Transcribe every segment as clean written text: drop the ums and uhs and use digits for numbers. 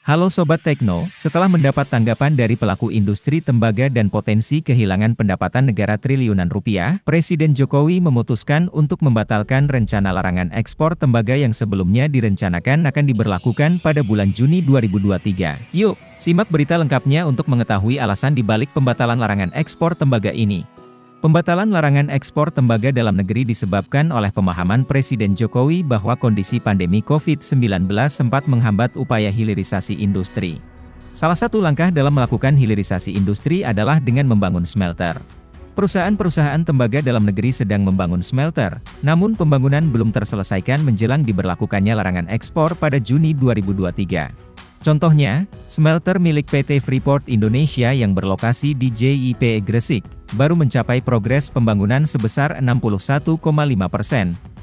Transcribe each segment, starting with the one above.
Halo Sobat Tekno, setelah mendapat tanggapan dari pelaku industri tembaga dan potensi kehilangan pendapatan negara triliunan rupiah, Presiden Jokowi memutuskan untuk membatalkan rencana larangan ekspor tembaga yang sebelumnya direncanakan akan diberlakukan pada bulan Juni 2023. Yuk, simak berita lengkapnya untuk mengetahui alasan dibalik pembatalan larangan ekspor tembaga ini. Pembatalan larangan ekspor tembaga dalam negeri disebabkan oleh pemahaman Presiden Jokowi bahwa kondisi pandemi COVID-19 sempat menghambat upaya hilirisasi industri. Salah satu langkah dalam melakukan hilirisasi industri adalah dengan membangun smelter. Perusahaan-perusahaan tembaga dalam negeri sedang membangun smelter, namun pembangunan belum terselesaikan menjelang diberlakukannya larangan ekspor pada Juni 2023. Contohnya, smelter milik PT Freeport Indonesia yang berlokasi di JIP Gresik, baru mencapai progres pembangunan sebesar 61,5%,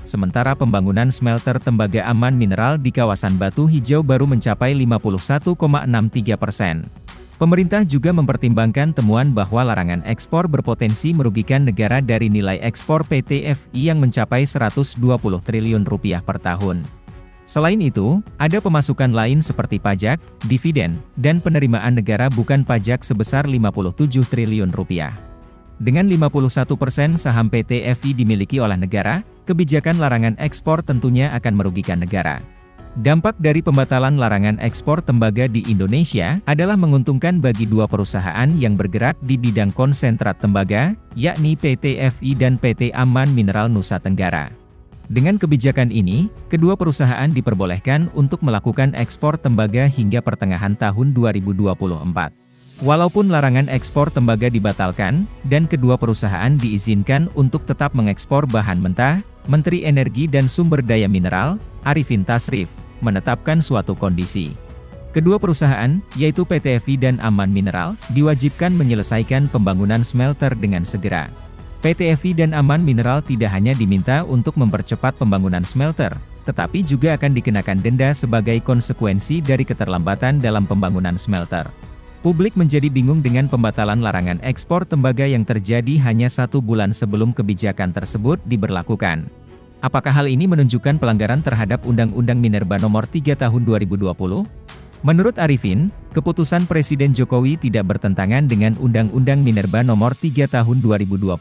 sementara pembangunan smelter tembaga aman mineral di kawasan Batu Hijau baru mencapai 51,63%. Pemerintah juga mempertimbangkan temuan bahwa larangan ekspor berpotensi merugikan negara dari nilai ekspor PT FI yang mencapai 120 triliun rupiah per tahun. Selain itu, ada pemasukan lain seperti pajak, dividen, dan penerimaan negara bukan pajak sebesar 57 triliun rupiah. Dengan 51% saham PT FI dimiliki oleh negara, kebijakan larangan ekspor tentunya akan merugikan negara. Dampak dari pembatalan larangan ekspor tembaga di Indonesia adalah menguntungkan bagi dua perusahaan yang bergerak di bidang konsentrat tembaga, yakni PT FI dan PT Aman Mineral Nusa Tenggara. Dengan kebijakan ini, kedua perusahaan diperbolehkan untuk melakukan ekspor tembaga hingga pertengahan tahun 2024. Walaupun larangan ekspor tembaga dibatalkan, dan kedua perusahaan diizinkan untuk tetap mengekspor bahan mentah, Menteri Energi dan Sumber Daya Mineral, Arifin Tasrif, menetapkan suatu kondisi. Kedua perusahaan, yaitu PT FI dan Aman Mineral, diwajibkan menyelesaikan pembangunan smelter dengan segera. PT FI dan Aman Mineral tidak hanya diminta untuk mempercepat pembangunan smelter, tetapi juga akan dikenakan denda sebagai konsekuensi dari keterlambatan dalam pembangunan smelter. Publik menjadi bingung dengan pembatalan larangan ekspor tembaga yang terjadi hanya 1 bulan sebelum kebijakan tersebut diberlakukan. Apakah hal ini menunjukkan pelanggaran terhadap Undang-Undang Minerba Nomor 3 Tahun 2020? Menurut Arifin, keputusan Presiden Jokowi tidak bertentangan dengan Undang-Undang Minerba Nomor 3 Tahun 2020,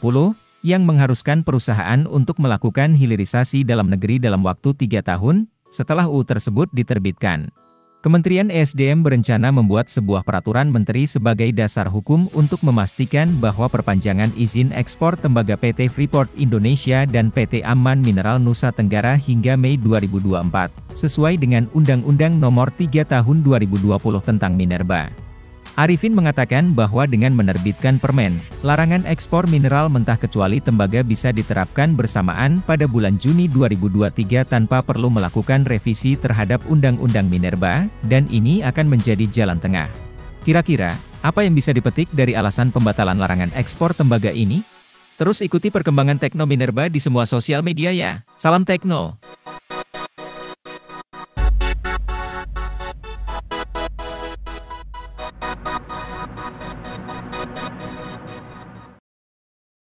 yang mengharuskan perusahaan untuk melakukan hilirisasi dalam negeri dalam waktu 3 tahun, setelah UU tersebut diterbitkan. Kementerian ESDM berencana membuat sebuah peraturan menteri sebagai dasar hukum untuk memastikan bahwa perpanjangan izin ekspor tembaga PT Freeport Indonesia dan PT Aman Mineral Nusa Tenggara hingga Mei 2024, sesuai dengan Undang-Undang Nomor 3 Tahun 2020 tentang Minerba. Arifin mengatakan bahwa dengan menerbitkan permen, larangan ekspor mineral mentah kecuali tembaga bisa diterapkan bersamaan pada bulan Juni 2023 tanpa perlu melakukan revisi terhadap Undang-Undang Minerba, dan ini akan menjadi jalan tengah. Kira-kira, apa yang bisa dipetik dari alasan pembatalan larangan ekspor tembaga ini? Terus ikuti perkembangan Tekno Minerba di semua sosial media ya. Salam Tekno!